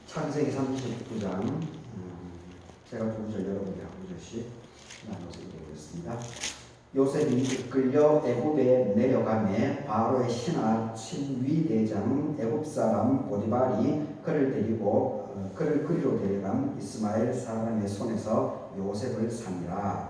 창세기 39장 제가 두 구절 여러분이 한 구절씩 나눠서 읽어보겠습니다. 요셉이 이끌려 애굽에 내려가매 바로의 신하 친위대장 애굽 사람 보디발이 그를 그리로 데려간 이스마엘 사람의 손에서 요셉을 삽니다.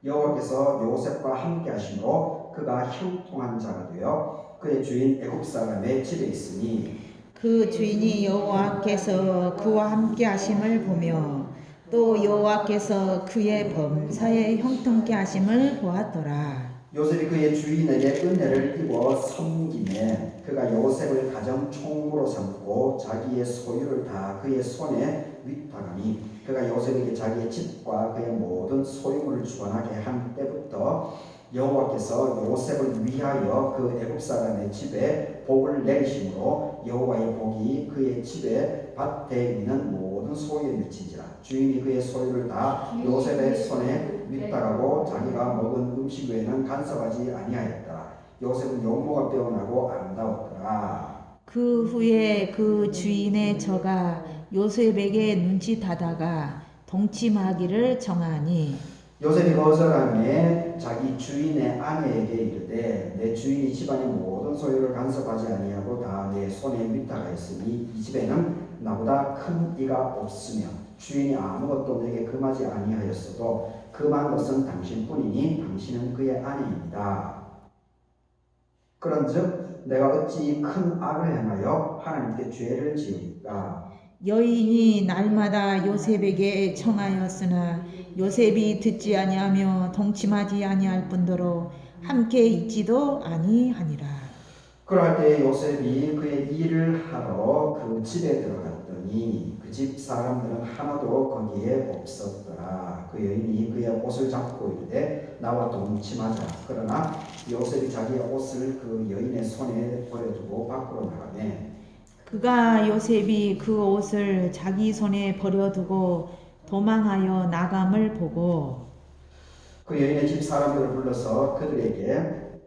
여호와께서 요셉과 함께 하심으로 그가 형통한 자가 되어 그의 주인 애굽 사람의 집에 있으니 그 주인이 여호와께서 그와 함께 하심을 보며 또 여호와께서 그의 범사에 형통케 하심을 보았더라. 요셉이 그의 주인에게 은혜를 입어 섬기매 그가 요셉을 가정 총무로 삼고 자기의 소유를 다 그의 손에 위탁하니 그가 요셉에게 자기의 집과 그의 모든 소유물을 주관하게 한 때부터 여호와께서 요셉을 위하여 그 애굽 사람의 집에 복을 내리심으로 여호와의 복이 그의 집에 밭에 있는 모든 소유에 미친지라. 주인이 그의 소유를 다 요셉의 손에 위탁하고 자기가 먹은 음식 외에는 간섭하지 아니하였다. 요셉은 용모가 빼어나고 아름다웠더라. 그 후에 그 주인의 저가 요셉에게 눈짓하다가 동침하기를 정하니 요셉이 거절하며 자기 주인의 아내에게 이르되 내 주인이 집안의 모든 소유를 간섭하지 아니하고 다 내 손에 위탁하였으니 이 집에는 나보다 큰 이가 없으며 주인이 아무것도 내게 금하지 아니하였어도 금한 것은 당신뿐이니 당신은 그의 아내입니다. 그런즉 내가 어찌 큰 악을 행하여 하나님께 죄를 지으리까? 여인이 날마다 요셉에게 청하였으나 요셉이 듣지 아니하며 동침하지 아니할 뿐더러 함께 있지도 아니하니라. 그럴 때 요셉이 그의 일을 하러 그 집에 들어갔더니 그 집 사람들은 하나도 거기에 없었더라. 그 여인이 그의 옷을 잡고 이르되 나와 동침하자. 그러나 요셉이 자기의 옷을 그 여인의 손에 버려두고 밖으로 나가매 그가 요셉이 그 옷을 자기 손에 버려두고 도망하여 나감을 보고 그 여인의 집 사람들을 불러서 그들에게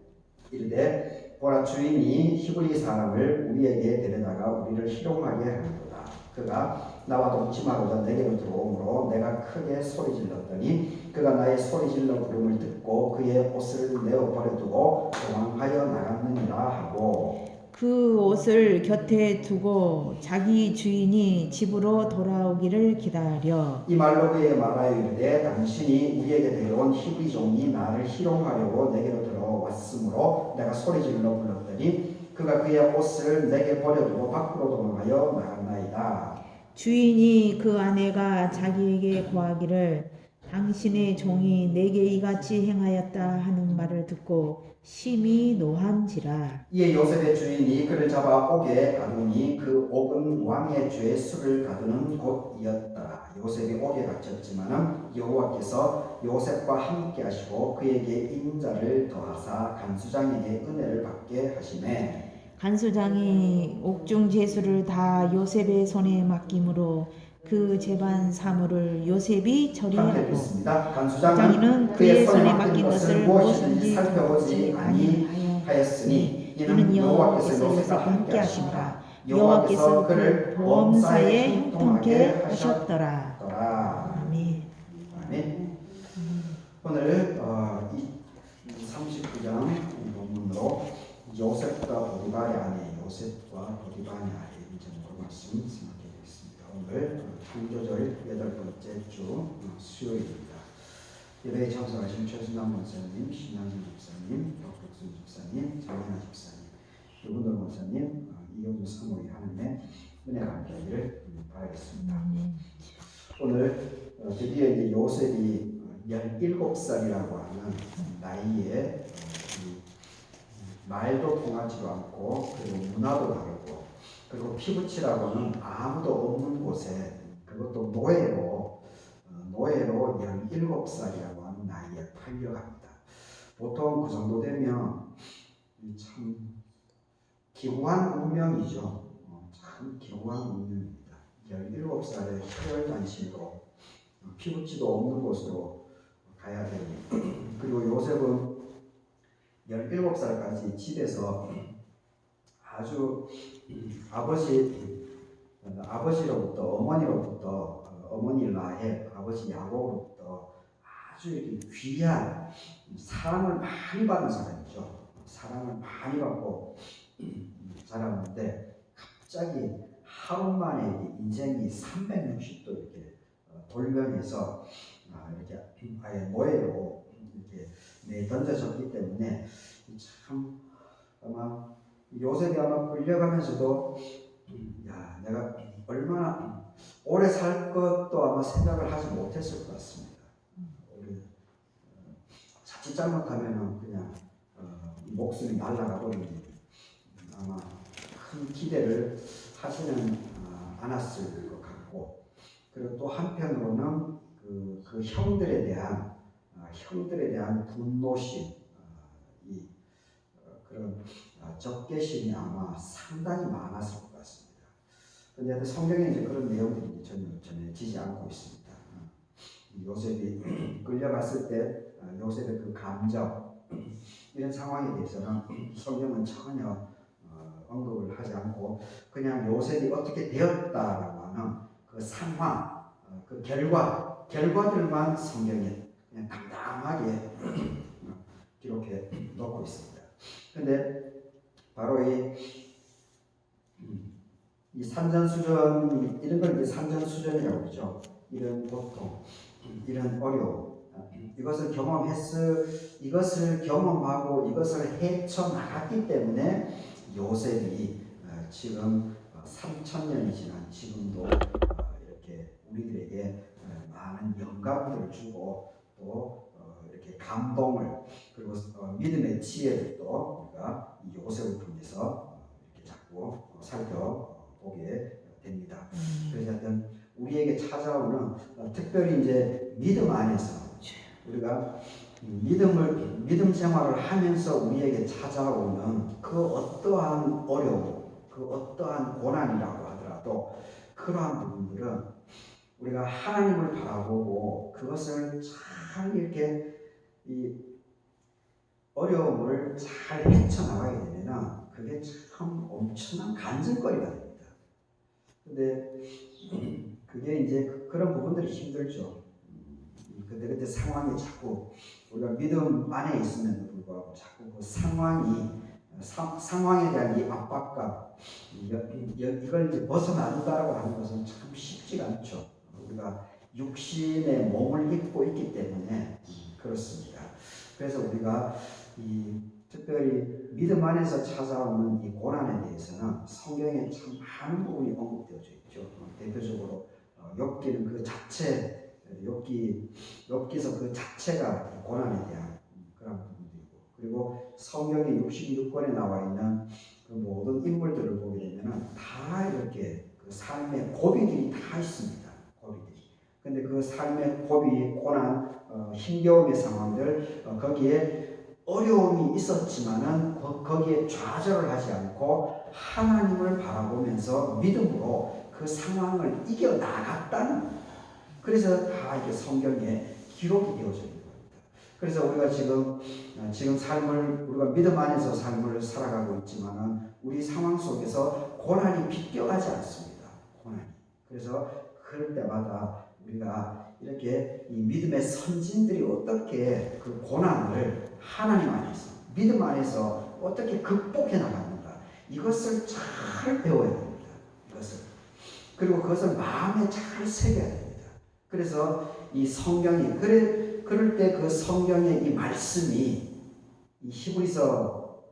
이르되 보라 주인이 히브리 사람을 우리에게 데려다가 우리를 희롱하게 하는도다. 그가 나와 동침하고자 내게로 들어오므로 내가 크게 소리 질렀더니 그가 나의 소리 질러 부름을 듣고 그의 옷을 내어 버려두고 도망하여 나갔느니라 하고 그 옷을 곁에 두고 자기 주인이 집으로 돌아오기를 기다려 이 말로 그에게 말하여 이르되 당신이 우리에게 데려온 히브리 종이 나를 희롱하려고 내게로 들어왔으므로 내가 소리 질러 불렀더니 그가 그의 옷을 내게 버려두고 밖으로 도망하여 나갔나이다. 주인이 그 아내가 자기에게 고하기를 당신의 종이 내게 이같이 행하였다 하는 말을 듣고 심히 노한지라. 이에 요셉의 주인이 그를 잡아 옥에 가두니 그 옥은 왕의 죄수를 가두는 곳이었더라. 요셉이 옥에 갇혔지만은 여호와께서 요셉과 함께 하시고 그에게 인자를 더하사 간수장에게 은혜를 받게 하시매 간수장이 옥중 제수를 다 요셉의 손에 맡김으로 그 재반 사물을 요셉이 처리하고 간수장이는 그의 손에 맡긴 것을 무엇인지 살펴보지 아니하였으니 이는 여호와께서 요셉과 함께 하시니라. 여호와께서 그를 범사에 형통케 하셨더라. 아멘. 아멘. 오늘 39장 본문으로 요셉과 보디발의 아내 요셉과 보디발의 아내 제목으로 말씀 생각해 보겠습니다. 오늘 창조절 8번째 주 수요일입니다. 예배에 참석하신 최순남 목사님, 신한준 목사님, 박덕순 집사님, 장현아 집사님, 유근덕 목사님, 이용주 사모님 하나님의 은혜가 함께하기를 바라겠습니다. 오늘 드디어 이제 요셉이 17살이라고 하는 나이에 말도 통하지도 않고 그리고 문화도 다르고 그리고 피부치라고는 아무도 없는 곳에 그것도 노예로 17살이라고 하는 나이에 팔려갑니다. 보통 그 정도 되면 참 기구한 운명이죠. 참 기구한 운명입니다. 17살에 혈혈단신으로 피부치도 없는 곳으로 가야 되니 그리고 요셉은 17살까지 집에서 아주 아버지로부터 어머니 라헬, 아버지 야곱으로부터 아주 이렇게 귀한 사랑을 많이 받은 사람이죠. 사랑을 많이 받고 자랐는데 갑자기 하루 만에 인생이 360도 이렇게 돌변해서 이렇게 아예 모해로 이렇게 내던져졌기 때문에 참 아마 요셉이 아마 끌려가면서도 야 내가 얼마나 오래 살 것도 아마 생각을 하지 못했을 것 같습니다. 우리 자칫 잘못하면은 그냥 목숨이 날아가 버리니 아마 큰 기대를 하지는 않았을 것 같고, 그리고 또 한편으로는 그 형들에 대한 분노심, 이 그런 적개심이 아마 상당히 많았을 것 같습니다. 그런데 성경에 이제 그런 내용들이 전혀 전해지지 않고 있습니다. 요셉이 끌려갔을 때 요셉의 그 감정 이런 상황에 대해서는 성경은 전혀 언급을 하지 않고 그냥 요셉이 어떻게 되었다라고 하는 그 상황, 그 결과들만 성경에 그냥 당당하게 기록해 놓고 있습니다. 그런데 바로 이 산전수전, 이런 걸 이제 산전수전이라고 그러죠. 이런 고통, 이런 어려움, 이것을 경험하고 이것을 헤쳐나갔기 때문에 요셉이 지금 3,000년이 지난 지금도 이렇게 우리들에게 많은 영감들을 주고 또 이렇게 감동을, 그리고 믿음의 지혜를 또 우리가 이 요셉을 통해서 이렇게 자꾸 살펴보게 됩니다. 그래서 하여튼 우리에게 찾아오는 특별히 이제 믿음 안에서 우리가 믿음 생활을 하면서 우리에게 찾아오는 그 어떠한 어려움, 그 어떠한 고난이라고 하더라도 그러한 부분들은 우리가 하나님을 바라보고 그것을 잘 이렇게 이 어려움을 잘 헤쳐나가게 되면 그게 참 엄청난 간증거리가 됩니다. 근데 그게 이제 그런 부분들이 힘들죠. 그때 상황이 자꾸 우리가 믿음 안에 있음에도 불구하고 자꾸 그 상황에 대한 이 압박감, 이걸 이제 벗어난다라고 하는 것은 참 쉽지가 않죠. 우리가 육신의 몸을 입고 있기 때문에 그렇습니다. 그래서 우리가 특별히 믿음 안에서 찾아오는 이 고난에 대해서는 성경에 참 많은 부분이 언급되어져 있죠. 대표적으로 욥기는 그 자체, 욥기서 그 자체가 고난에 대한 그런 부분들이고, 그리고 성경의 66권에 나와 있는 그 모든 인물들을 보게 되면 다 이렇게 그 삶의 고비들이 다 있습니다. 고비들이. 근데 그 삶의 고비, 고난, 힘겨움의 상황들, 거기에 어려움이 있었지만은 거기에 좌절을 하지 않고 하나님을 바라보면서 믿음으로 그 상황을 이겨 나갔다는, 그래서 다 이렇게 성경에 기록이 되어져 있는 겁니다. 그래서 우리가 지금 삶을, 우리가 믿음 안에서 삶을 살아가고 있지만은 우리 상황 속에서 고난이 비껴가지 않습니다. 고난이. 그래서 그럴 때마다 우리가 이렇게 이 믿음의 선진들이 어떻게 그 고난을 하나님 안에서, 믿음 안에서 어떻게 극복해 나갔는가, 이것을 잘 배워야 됩니다. 이것을. 그리고 그것을 마음에 잘 새겨야 됩니다. 그래서 이 성경이, 그럴 때 그 성경의 이 말씀이 이 히브리서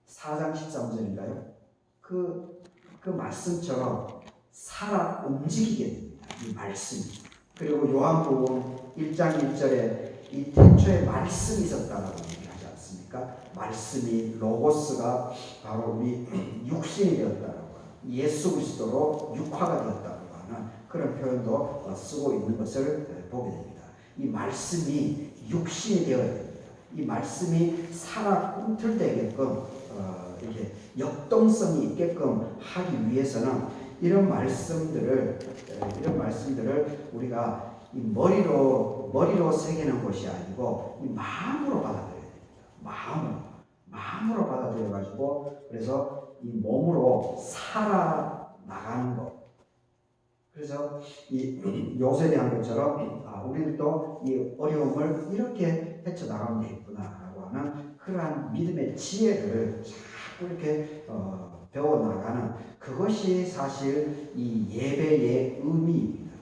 4장 13절인가요? 그 말씀처럼 살아 움직이게 됩니다. 이 말씀이. 그리고 요한복음 1장 1절에 이 태초에 말씀이 있었다라고 얘기하지 않습니까? 말씀이, 로고스가 바로 우리 육신이 되었다라고 하는, 예수 그리스도로 육화가 되었다라고 하는 그런 표현도 쓰고 있는 것을 보게 됩니다. 이 말씀이 육신이 되어야 됩니다. 이 말씀이 살아 꿈틀대게끔 이렇게 역동성이 있게끔 하기 위해서는 이런 말씀들을 우리가 이 머리로 새기는 것이 아니고 이 마음으로 받아들여야 됩니다. 마음으로 받아들여 가지고, 그래서 이 몸으로 살아 나가는 것, 그래서 이 요셉이 한 것처럼 우리들도 이 어려움을 이렇게 헤쳐나가면 되겠구나라고 하는 그러한 믿음의 지혜를 자꾸 이렇게 배워나가는 그것이 사실 이 예배의 의미입니다.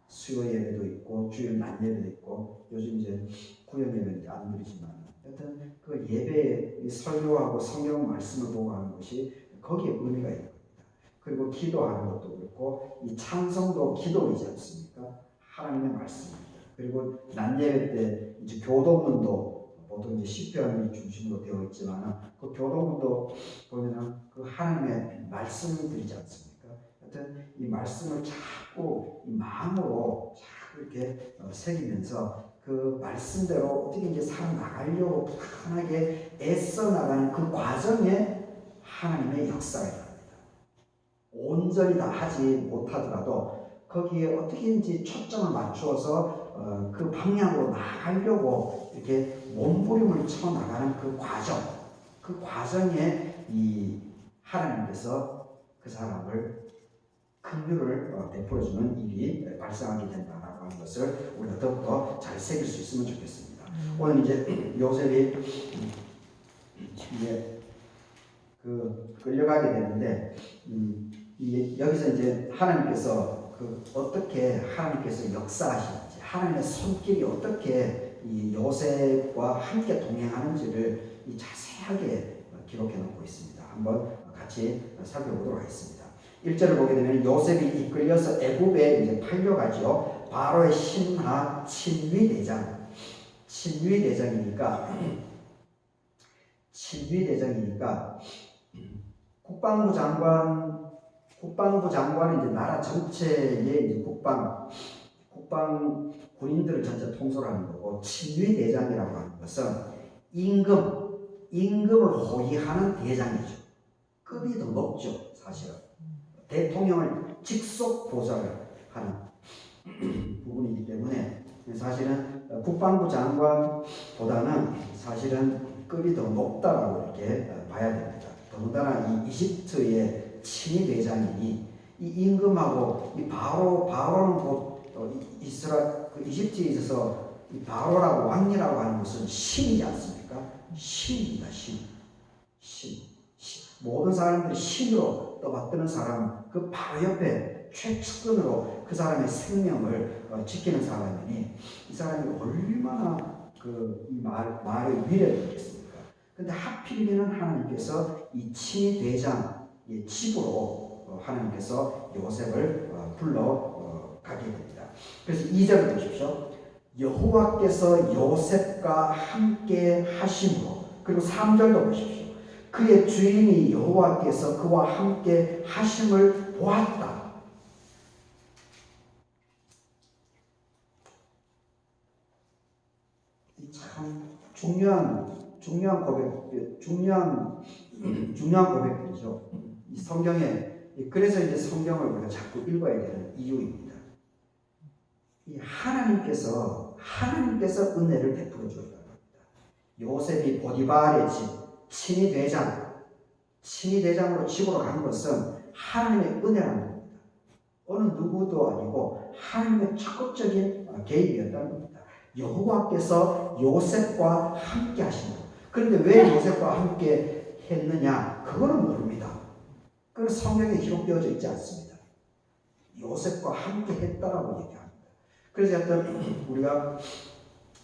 수요 예배도 있고 주일 낮 예배도 있고 요즘 이제 구역 예배는 안 드리지만 하여튼 그 예배의 설교하고 성경 말씀을 보고 하는 것이 거기에 의미가 있는 겁니다. 그리고 기도하는 것도 그렇고 이 찬송도 기도이지 않습니까? 하나님의 말씀입니다. 그리고 낮 예배 때 이제 교도문도 보통 이제 시편이 중심으로 되어 있지만 그 교도문도 보면은 그 하나님의 말씀들이지 않습니까? 하여튼 이 말씀을 자꾸 이 마음으로 자꾸 이렇게 새기면서 그 말씀대로 어떻게 이제 살아나가려고 편하게 애써 나가는 그 과정에 하나님의 역사가 있습니다. 온전히 다 하지 못하더라도 거기에 어떻게든지 초점을 맞추어서 그 방향으로 나가려고 이렇게 몸부림을 쳐 나가는 그 과정에 이 하나님께서 그 사람을 긍휼을 베풀어주는 일이 발생하게 된다라고 하는 것을 우리가 더욱더 잘 새길 수 있으면 좋겠습니다. 오늘 이제 요셉이 이제 그 끌려가게 되는데 여기서 이제 하나님께서 어떻게 하나님께서 역사하시는지 하나님의 손길이 어떻게 이 요셉과 함께 동행하는지를 자세하게 기록해 놓고 있습니다. 한번 같이 살펴보도록 하겠습니다. 1절을 보게 되면 요셉이 이끌려서 애굽에 이제 팔려가죠. 바로의 신하 친위대장. 친위대장이니까 국방부 장관은 이제 나라 전체의 이제 국방 군인들을 전체 통솔하는 거고, 친위대장이라고 하는 것은 임금을 호위하는 대장이죠. 급이 더 높죠, 사실은. 대통령을 직속 보좌를 하는 부분이기 때문에 사실은 국방부 장관보다는 사실은 급이 더 높다라고 이렇게 봐야 됩니다. 더군다나 이 이집트의 친위대장이니 이 임금하고 이 바로는 곧 이집트에 있어서 이 바로라고 왕이라고 하는 것은 신이지 않습니까? 신입니다, 신. 모든 사람들이 신으로 떠받드는 사람, 그 바로 옆에 최측근으로 그 사람의 생명을 지키는 사람이니 이 사람이 얼마나 이 말의 위력이 있겠습니까? 근데 하필이면 하나님께서 이 친위대장의 집으로 하나님께서 요셉을 불러 가게 됩니다. 그래서 2절을 보십시오. 여호와께서 요셉과 함께 하심으로. 그리고 3절도 보십시오. 그의 주인이 여호와께서 그와 함께 하심을 보았다. 참 중요한 고백들이죠. 이 성경에, 그래서 이제 성경을 우리가 자꾸 읽어야 되는 이유입니다. 이 하나님께서 은혜를 베풀어 주었다는 겁니다. 요셉이 보디발의 집 친위대장으로 집으로 간 것은 하나님의 은혜라는 겁니다. 어느 누구도 아니고 하나님의 적극적인 개입이었다는 겁니다. 여호와께서 요셉과 함께 하시는 것. 그런데 왜 요셉과 함께 했느냐? 그거는 모릅니다. 그건 성경에 기록되어져 있지 않습니다. 요셉과 함께 했다라고 얘기합니다.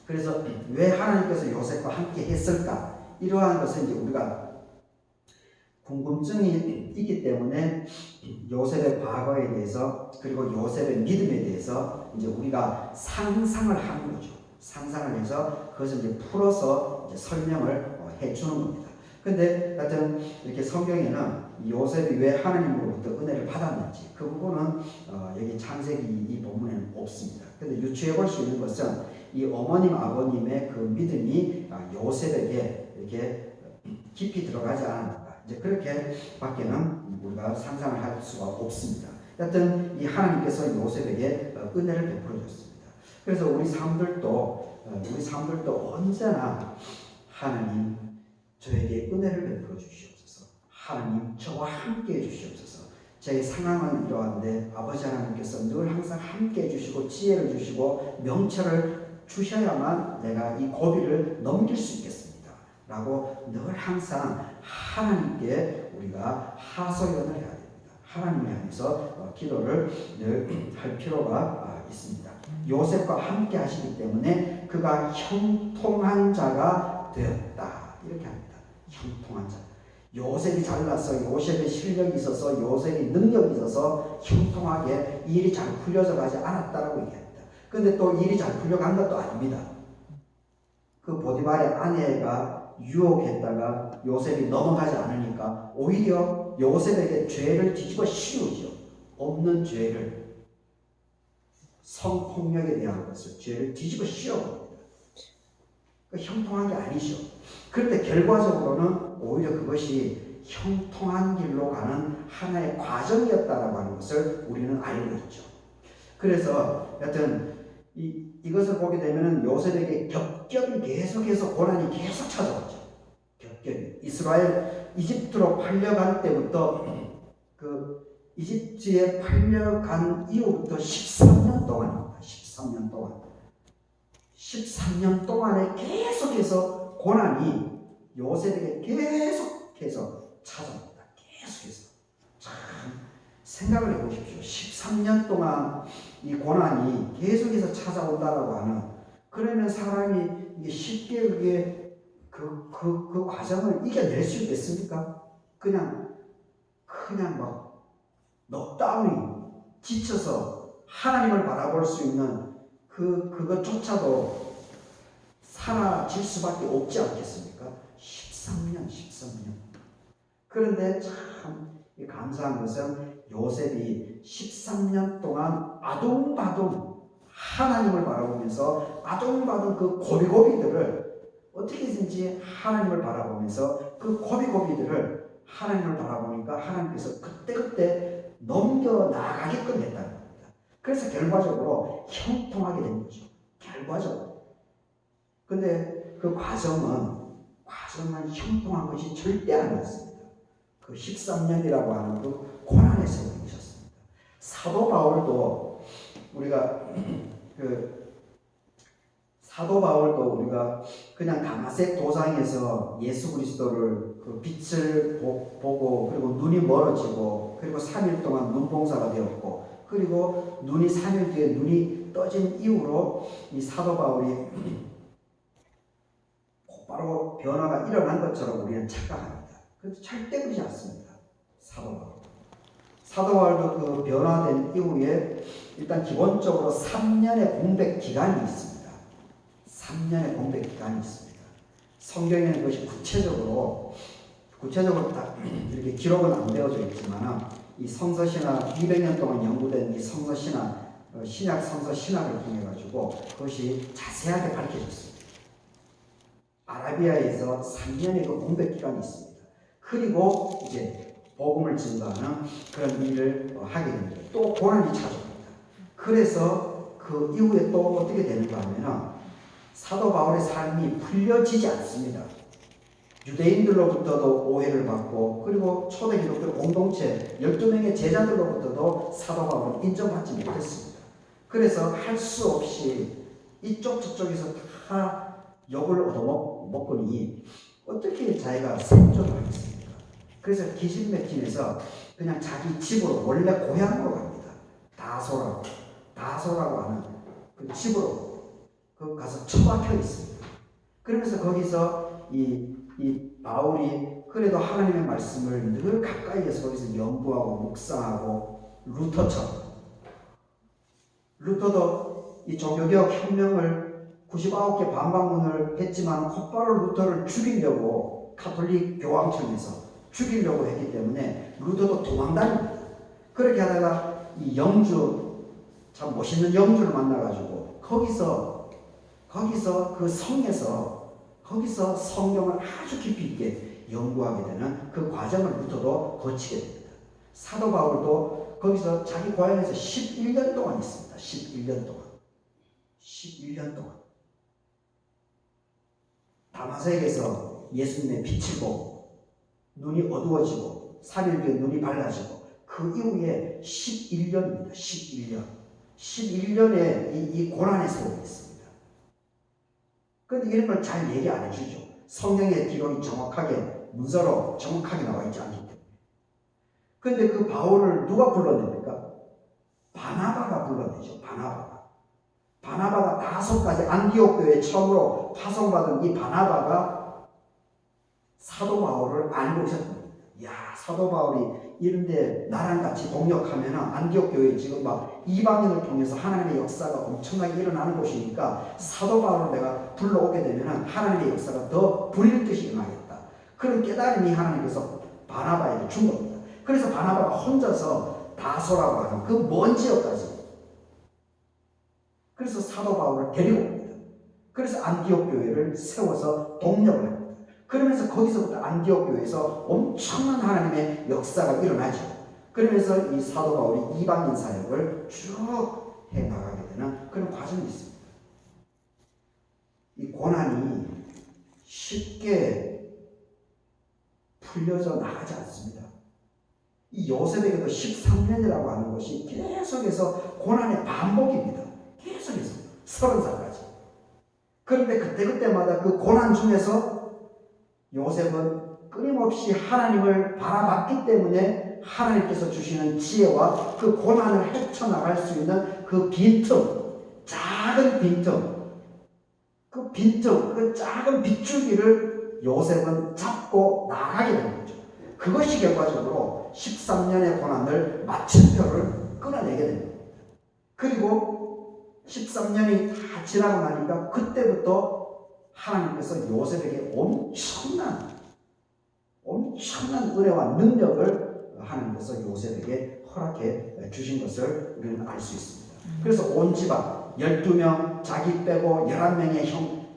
그래서 왜 하나님께서 요셉과 함께 했을까? 이러한 것은 이제 우리가 궁금증이 있기 때문에 요셉의 과거에 대해서 그리고 요셉의 믿음에 대해서 이제 우리가 상상을 하는 거죠. 상상을 해서 그것을 이제 풀어서 이제 설명을 해주는 겁니다. 근데 하여튼 이렇게 성경에는 요셉이 왜 하나님으로부터 은혜를 받았는지 그 부분은 여기 창세기 이 본문에는 없습니다. 근데 유추해 볼 수 있는 것은 이 어머님 아버님의 그 믿음이 요셉에게 이렇게 깊이 들어가지 않았는가, 이제 그렇게 밖에는 우리가 상상을 할 수가 없습니다. 하여튼 이 하나님께서 요셉에게 은혜를 베풀어 줬습니다. 그래서 우리 삶들도 언제나 하나님 저에게 은혜를 베풀어 주시옵소서, 하나님 저와 함께 해 주시옵소서, 제 상황은 이러한데 아버지 하나님께서 늘 항상 함께 해주시고 지혜를 주시고 명철을 주셔야만 내가 이 고비를 넘길 수 있겠습니다. 라고 늘 항상 하나님께 우리가 하소연을 해야 됩니다. 하나님을 향해서 기도를 늘 할 필요가 있습니다. 요셉과 함께 하시기 때문에 그가 형통한 자가 되었다. 이렇게 합니다. 형통한 자. 요셉이 잘났어. 요셉의 실력이 있어서 요셉이 능력이 있어서 형통하게 일이 잘 풀려져 가지 않았다라고 얘기합니다. 그런데 또 일이 잘 풀려간 것도 아닙니다. 그 보디발의 아내가 유혹했다가 요셉이 넘어가지 않으니까 오히려 요셉에게 죄를 뒤집어 씌우죠. 없는 죄를, 성폭력에 대한 것을 죄를 뒤집어 씌워버립니다. 형통한 게 아니죠. 그런데 결과적으로는 오히려 그것이 형통한 길로 가는 하나의 과정이었다라고 하는 것을 우리는 알고 있죠. 그래서 여튼 이것을 보게 되면 요셉에게 겹겹이 계속해서 고난이 계속 찾아왔죠. 겹겹이. 이집트로 팔려갈 때부터 그 이집트에 팔려간 이후부터 13년 동안입니다. 13년 동안. 13년 동안에 계속해서 고난이 요셉에게 계속해서 찾아옵니다. 계속해서. 참 생각을 해보십시오. 13년 동안 이 고난이 계속해서 찾아온다라고 하는, 그러면 사람이 이게 쉽게 그게 그 과정을 이겨낼 수 있겠습니까? 그냥 막 넉다운이 지쳐서 하나님을 바라볼 수 있는 그것조차도 사라질 수밖에 없지 않겠습니까? 13년. 그런데 참 감사한 것은 요셉이 13년 동안 아둥바둥 하나님을 바라보면서 아둥바둥 그 고비고비들을 어떻게든지 하나님을 바라보면서 그 고비고비들을 하나님을 바라보니까 하나님께서 그때그때 넘겨나가게끔 했다는 겁니다. 그래서 결과적으로 형통하게 된 거죠. 결과적으로. 근데 그 과정은 형통한 것이 절대 아니었습니다. 그 13년이라고 하는 그 고난의 세월이셨습니다. 사도 바울도 우리가 그냥 다마색 도상에서 예수 그리스도를 그 빛을 보고 그리고 눈이 멀어지고 그리고 3일 동안 눈봉사가 되었고 그리고 눈이 3일 뒤에 눈이 떠진 이후로 이 사도 바울이 곧바로 변화가 일어난 것처럼 우리는 착각합니다. 그런데 절대 그렇지 않습니다. 사도 바울도 그 변화된 이후에 일단 기본적으로 3년의 공백 기간이 있습니다. 3년의 공백 기간이 있습니다. 성경에는 그것이 구체적으로 딱 이렇게 기록은 안 되어져 있지만 이 성서신학 200년 동안 연구된 이 성서신학 신약 성서 신학을 통해 가지고 그것이 자세하게 밝혀졌습니다. 아라비아에서 3년의 그 공백 기간이 있습니다. 그리고 이제 복음을 증거하는 그런 일을 하게 됩니다. 또 고난이 찾아옵니다. 그래서 그 이후에 또 어떻게 되는가 하면 사도 바울의 삶이 풀려지지 않습니다. 유대인들로부터도 오해를 받고 그리고 초대 기독교 공동체 12명의 제자들로부터도 사도 바울은 인정받지 못했습니다. 그래서 할 수 없이 이쪽 저쪽에서 다 욕을 얻어먹으니 어떻게 자기가 생존을 하겠습니까? 그래서 기진맥진해서 그냥 자기 집으로 원래 고향으로 갑니다. 다소라고 하는 그 집으로 가서 처박혀 있습니다. 그러면서 거기서 이 바울이 그래도 하나님의 말씀을 늘 가까이에서 거기서 연구하고 묵상하고 루터도 이 종교개혁 혁명을 99개 반박문을 했지만 곧바로 루터를 죽이려고 가톨릭 교황청에서 죽이려고 했기 때문에 루터도 도망다닙니다. 그렇게 하다가 이 영주, 참 멋있는 영주를 만나가지고 거기서 그 성에서 거기서 성경을 아주 깊이 있게 연구하게 되는 그 과정을 루터도 거치게 됩니다. 사도 바울도 거기서 자기 고향에서 11년 동안 있습니다. 11년 동안. 다마색에서 예수님의 빛을 보고 눈이 어두워지고 3일 뒤에 눈이 밝아지고 그 이후에 11년입니다. 11년. 11년의 이 고난의 세월이 있습니다. 그런데 이런 걸 잘 얘기 안 해주죠. 성경의 기록이 정확하게, 문서로 정확하게 나와 있지 않기 때문에. 그런데 그 바울을 누가 불러냅니까? 바나바가 불러내죠. 바나바가 다섯까지 안디옥 교회에 처음으로 파송받은 이 바나바가 사도 바울을 알고 있었던 겁니다. 야, 사도 바울이 이런데 나랑 같이 동역하면 안디옥 교회 지금 막 이방인을 통해서 하나님의 역사가 엄청나게 일어나는 곳이니까 사도 바울을 내가 불러오게 되면 하나님의 역사가 더 불일 듯이 일어나겠다. 그런 깨달음이 하나님께서 바나바에게 준 겁니다. 그래서 바나바가 혼자서 다소라고 하는 그 먼 지역까지, 그래서 사도 바울을 데리고 옵니다. 그래서 안디옥 교회를 세워서 동력을 합니다. 그러면서 거기서부터 안디옥 교회에서 엄청난 하나님의 역사가 일어나죠. 그러면서 이 사도 바울이 이방인 사역을 쭉 해나가게 되는 그런 과정이 있습니다. 이 고난이 쉽게 풀려져 나가지 않습니다. 이 요셉에게도 13년이라고 하는 것이 계속해서 고난의 반복입니다. 계속해서 30살까지. 그런데 그때마다 그 고난 중에서 요셉은 끊임없이 하나님을 바라봤기 때문에 하나님께서 주시는 지혜와 그 고난을 헤쳐나갈 수 있는 그 빈틈, 작은 빈틈, 그 작은 빗줄기를 요셉은 잡고 나가게 되는 거죠. 그것이 결과적으로 13년의 고난을 마침표를 끊어내게 됩니다. 그리고 13년이 다 지나고 나니까 그때부터 하나님께서 요셉에게 엄청난 은혜와 능력을 하나님께서 요셉에게 허락해 주신 것을 우리는 알 수 있습니다. 그래서 온 집안 12명, 자기 빼고 11명의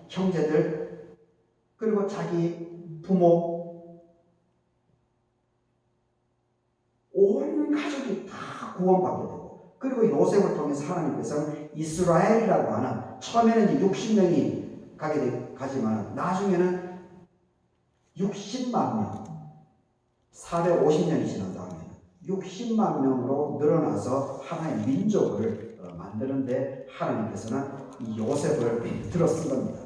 형제들, 그리고 자기 부모, 온 가족이 다 구원받게 되고, 그리고 요셉을 통해서 하나님께서는 이스라엘이라고 하는, 처음에는 60명이 가지만 나중에는 60만 명, 450년이 지난 다음에 60만 명으로 늘어나서 하나의 민족을 만드는데 하나님께서는 이 요셉을 들어 쓴 겁니다.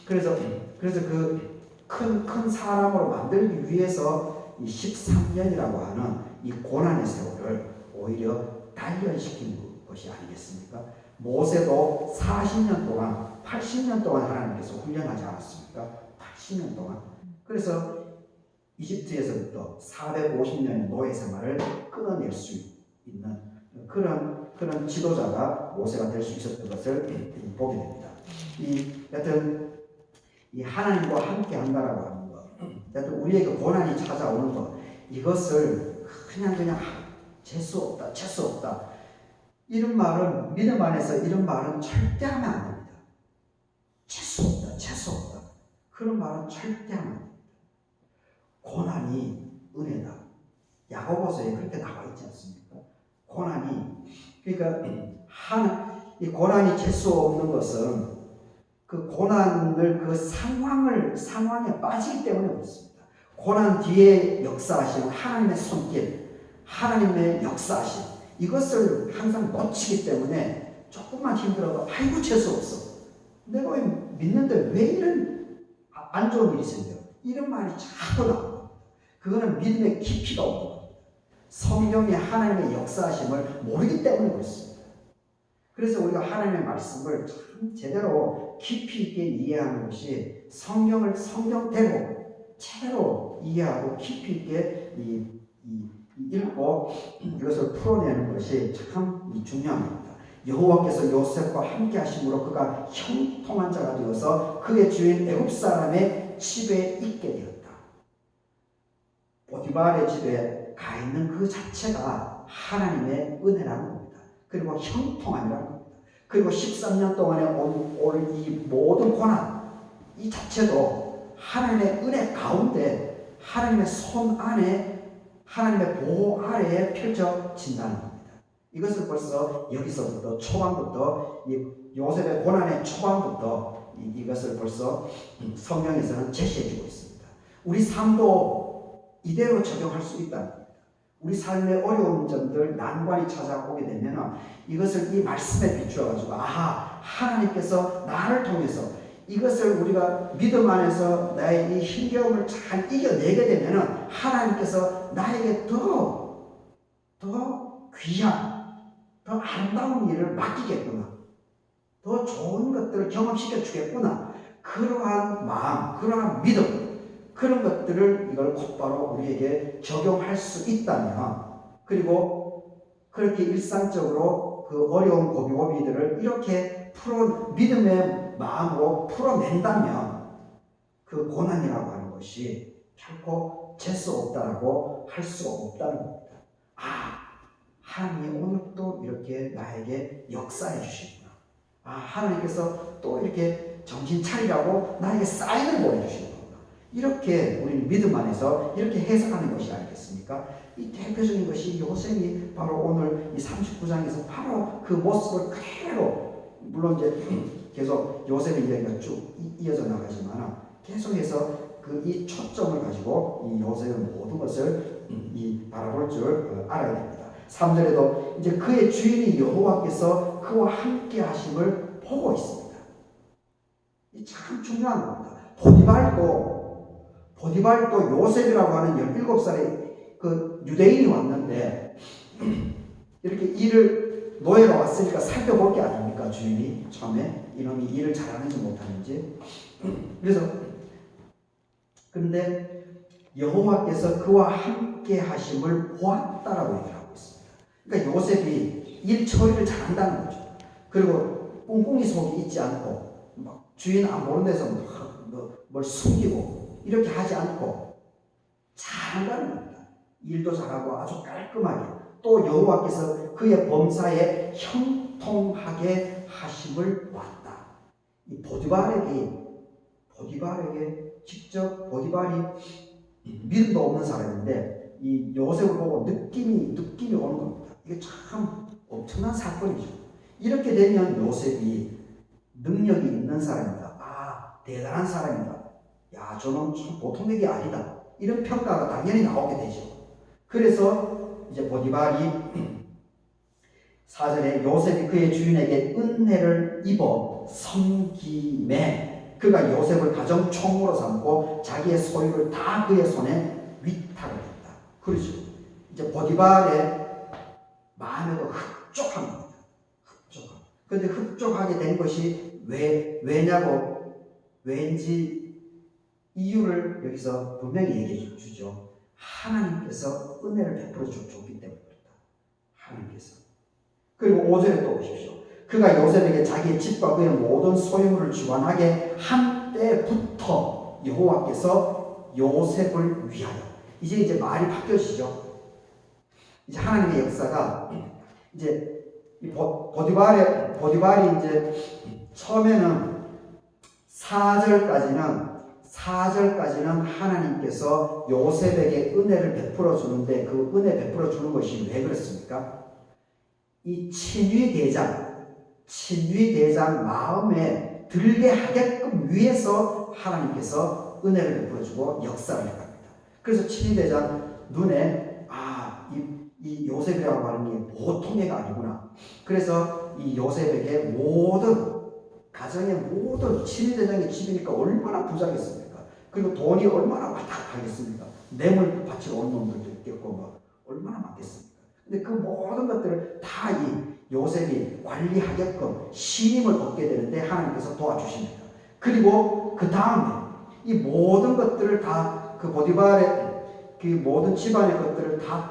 그래서 그 큰 사람으로 만들기 위해서 이 13년이라고 하는 이 고난의 세월을 오히려 단련시킨 것이 아니겠습니까? 모세도 40년 동안 80년 동안 하나님께서 훈련하지 않았습니까? 80년 동안. 그래서 이집트에서부터 450년의 노예 생활을 끊어낼 수 있는 그런 지도자가 모세가 될 수 있었던 것을 보게 됩니다. 여하튼 이 하나님과 함께 한다라고 하는 것, 여하튼 우리에게 고난이 찾아오는 것, 이것을 그냥 재수 없다. 이런 말은, 믿음 안에서 이런 말은 절대 하면 안 됩니다. 재수 없다. 그런 말은 절대 하면 안 됩니다. 고난이 은혜다. 야고보서에 그렇게 나와 있지 않습니까? 그러니까 이 고난이 재수 없는 것은 그 고난을, 그 상황에 빠지기 때문에 그렇습니다. 고난 뒤에 역사하신 하나님의 손길, 하나님의 역사하심, 이것을 항상 놓치기 때문에 조금만 힘들어도 아이고 재수 없어. 내가 믿는데 왜 이런 안 좋은 일이 생겨? 이런 말이 자꾸 나옵니다. 그거는 믿음의 깊이가 없는 겁니다. 성경의 하나님의 역사하심을 모르기 때문에 그렇습니다. 그래서 우리가 하나님의 말씀을 참 제대로 깊이 있게 이해하는 것이 성경을 성경대로 제대로 이해하고 깊이 있게 읽고 이것을 풀어내는 것이 참 중요합니다. 여호와께서 요셉과 함께 하심으로 그가 형통한 자가 되어서 그의 주인 애굽 사람의 집에 있게 되었다. 포티발의 집에 가 있는 그 자체가 하나님의 은혜라는 겁니다. 그리고 형통함이라는 겁니다. 그리고 13년 동안에 올 이 모든 고난, 이 자체도 하나님의 은혜 가운데 하나님의 손 안에, 하나님의 보호 아래에 펼쳐진다는 겁니다. 이것을 벌써 여기서부터 초반부터, 요셉의 고난의 초반부터 이것을 벌써 성경에서는 제시해주고 있습니다. 우리 삶도 이대로 적용할 수 있다는 겁니다. 우리 삶의 어려운 점들, 난관이 찾아오게 되면 이것을 이 말씀에 비추어가지고 하나님께서 나를 통해서 이것을 우리가 믿음 안에서 나의 이 힘겨움을 잘 이겨내게 되면 하나님께서 나에게 더 귀한, 더 아름다운 일을 맡기겠구나. 더 좋은 것들을 경험시켜 주겠구나. 그러한 마음, 그러한 믿음, 그런 것들을 이걸 곧바로 우리에게 적용할 수 있다면, 그리고 그렇게 일상적으로 그 어려운 고비고비들을 이렇게 믿음의 마음으로 풀어낸다면 그 고난이라고 하는 것이 결코 재수 없다라고 할 수가 없다는 겁니다. 하나님이 오늘 또 이렇게 나에게 역사해 주시구나. 하나님께서 또 이렇게 정신 차리라고 나에게 사인을 보내주시는 거구나. 이렇게 우리는 믿음 안에서 이렇게 해석하는 것이 아니겠습니까? 이 대표적인 것이 요셉이 바로 오늘 이 39장에서 바로 그 모습을 그대로, 물론 이제 계속 요셉의 이야기가 쭉 이어져 나가지만 계속해서 이 초점을 가지고 이 요셉의 모든 것을 바라볼 줄 알아야 됩니다. 3절에도 이제 그의 주인이 여호와께서 그와 함께 하심을 보고 있습니다. 이 참 중요한 겁니다. 보디발도 요셉이라고 하는 17살의 그 유대인이 왔는데 이렇게 일을 노예로 왔으니까 살펴볼 게 아닙니까? 주인이 처음에 이놈이 일을 잘하는지 못하는지. 그런데 여호와께서 그와 함께 하심을 보았다라고 얘기를 하고 있습니다. 그러니까 요셉이 일 처리를 잘한다는 거죠. 그리고 꿍꿍이 속이 있지 않고 막 주인 안 보는 데서 뭘 숨기고 이렇게 하지 않고 잘한다는 겁니다. 일도 잘하고 아주 깔끔하게, 또 여호와께서 그의 범사에 형통하게 하심을 보았다. 이 보디발에게 직접, 보디발이 믿음도 없는 사람인데 이 요셉을 보고 느낌이 오는 겁니다. 이게 참 엄청난 사건이죠. 이렇게 되면 요셉이 능력이 있는 사람이다. 대단한 사람이다. 야, 저는 참 보통 얘기 아니다. 이런 평가가 당연히 나오게 되죠. 그래서 이제 보디발이 4절에 요셉이 그의 주인에게 은혜를 입어 섬김에 그가 요셉을 가정 총무로 삼고 자기의 소유를 다 그의 손에 위탁을 했다. 그렇죠. 이제 보디발의 마음에도 흡족합니다. 그런데 흡족하게 된 것이 왜냐고, 왠지 이유를 여기서 분명히 얘기해 주죠. 하나님께서 은혜를 베풀어 줬기 때문에 그렇다. 하나님께서. 그리고 5절에 또 보십시오. 그가 요셉에게 자기의 집과 그의 모든 소유물을 주관하게 한 때부터 여호와께서 요셉을 위하여. 이제 말이 바뀌어지죠. 이제 하나님의 역사가 이제 이 보디발이 이제 처음에는 4절까지는 하나님께서 요셉에게 은혜를 베풀어 주는데 그 은혜 베풀어 주는 것이 왜 그렇습니까? 이 친위 대장 마음에 들게 하게끔 위해서 하나님께서 은혜를 베풀어 주고 역사를 해갑니다. 그래서 친위 대장 눈에 이 요셉이라고 하는 게 보통 애가 아니구나. 그래서 이 요셉에게 가정의 모든 친위대장의 집이니까 얼마나 부자겠습니까? 그리고 돈이 얼마나 가득하겠습니까? 뇌물 바치러 온 놈들도 있겠고 얼마나 많겠습니까? 근데 그 모든 것들을 다 이 요셉이 관리하게끔 신임을 얻게 되는데 하나님께서 도와주십니다. 그리고 그 다음에 이 모든 것들을 다 그 보디발의 그 모든 집안의 것들을 다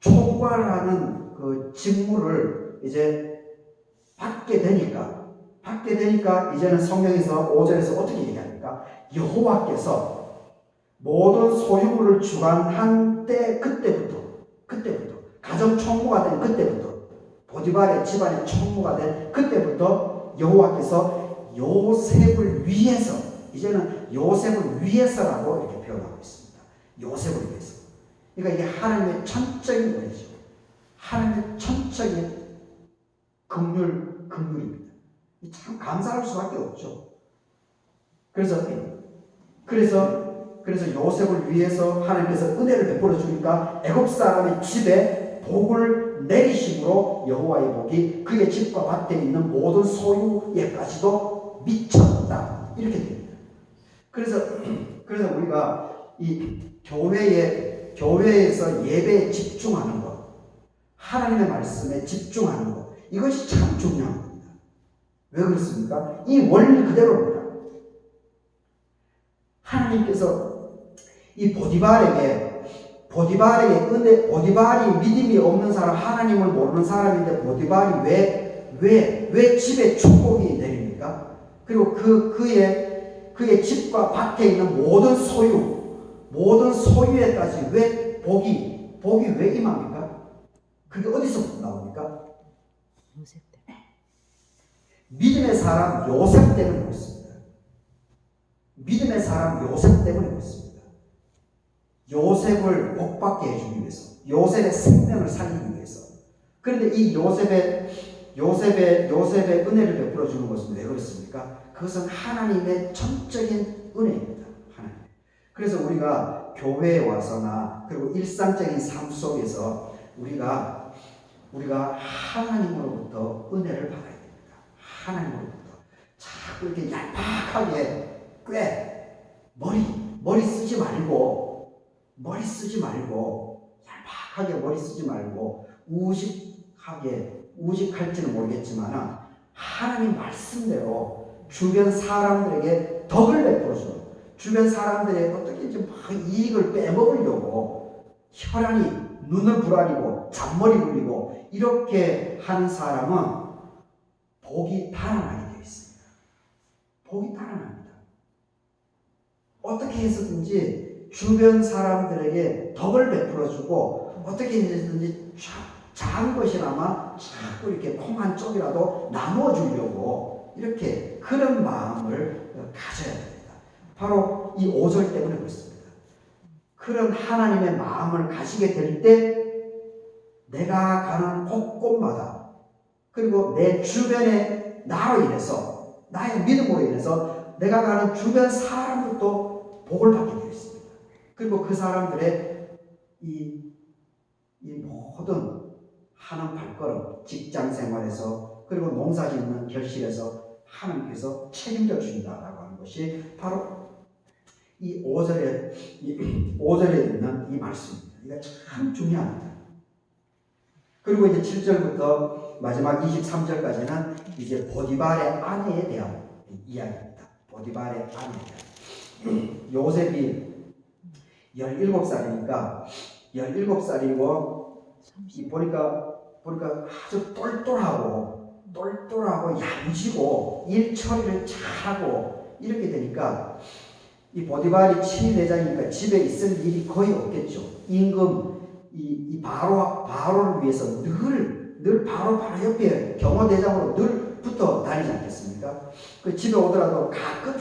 총괄하는 그 직무를 이제 받게 되니까 이제는 성경에서 5절에서 어떻게 얘기합니까? 여호와께서 모든 소유물을 주관한 그때부터 가정 총무가 된 그때부터, 보디발의 집안의 총무가 된 그때부터 여호와께서 요셉을 위해서, 이제는 요셉을 위해서라고 이렇게 표현하고 있습니다. 요셉을 위해서. 그러니까 이게 하나님의 전적인 은혜죠. 하나님의 전적인 긍휼입니다. 참 감사할 수밖에 없죠. 그래서 그래서 요셉을 위해서 하나님께서 은혜를 베풀어 주니까 애굽 사람의 집에 복을 내리심으로 여호와의 복이 그의 집과 밭에 있는 모든 소유에까지도 미쳤다. 이렇게 됩니다. 그래서 우리가 이 교회에서 예배에 집중하는 것, 하나님의 말씀에 집중하는 것, 이것이 참 중요합니다. 왜 그렇습니까? 이 원리 그대로입니다. 하나님께서 이 보디발이 믿음이 없는 사람, 하나님을 모르는 사람인데 보디발이 왜 집에 축복이 내립니까? 그리고 그의 집과 밭에 있는 모든 소유에까지 왜 복이 왜 임합니까? 그게 어디서 나옵니까? 요셉 때문에. 믿음의 사람 요셉 때문에 그렇습니다. 믿음의 사람 요셉 때문에 그렇습니다. 요셉을 복받게 해주기 위해서, 요셉의 생명을 살리기 위해서. 그런데 이 요셉의 은혜를 베풀어 주는 것은 왜 그렇습니까? 그것은 하나님의 전적인 은혜입니다. 하나님. 그래서 우리가 교회에 와서나 그리고 일상적인 삶 속에서 우리가 하나님으로부터 은혜를 받아야 됩니다. 하나님으로부터 자꾸 이렇게 얄팍하게 머리 쓰지 말고 얄팍하게 머리 쓰지 말고 우직할지는 모르겠지만 하나님 말씀대로 주변 사람들에게 덕을 베풀어줘. 주변 사람들의 어떻게 이제 막 이익을 빼먹으려고 혈안이 눈을 부라리고 잔머리 굴리고 이렇게 하는 사람은 복이 달아나게 되어 있습니다. 복이 달아납니다. 어떻게 해서든지 주변 사람들에게 덕을 베풀어주고 어떻게 해서든지 작은 것이나마 자꾸 이렇게 콩 한 쪽이라도 나눠주려고 이렇게 그런 마음을 가져야 됩니다. 바로 이 5절 때문에 그렇습니다. 그런 하나님의 마음을 가지게 될 때 내가 가는 곳곳마다 그리고 내 주변에 나로 인해서 나의 믿음으로 인해서 내가 가는 주변 사람들도 복을 받게 되어 있습니다. 그리고 그 사람들의 이 모든 하는 발걸음, 직장 생활에서 그리고 농사 짓는 결실에서 하나님께서 책임져 주신다라고 하는 것이 바로 이 5절에 있는 이 말씀입니다. 이게 참 중요합니다. 그리고 이제 7절부터 마지막 23절까지는 이제 보디발의 아내에 대한 이야기입니다. 보디발의 아내에 대한. 요셉이 17살이니까 17살이고 보니까 아주 똘똘하고 야무지고 일 처리를 잘하고 이렇게 되니까 이 보디발이 친위대장이니까 집에 있을 일이 거의 없겠죠. 임금 이 바로를 위해서 늘 바로 옆에 경호대장으로 늘 붙어 다니지 않겠습니까? 그 집에 오더라도 가끔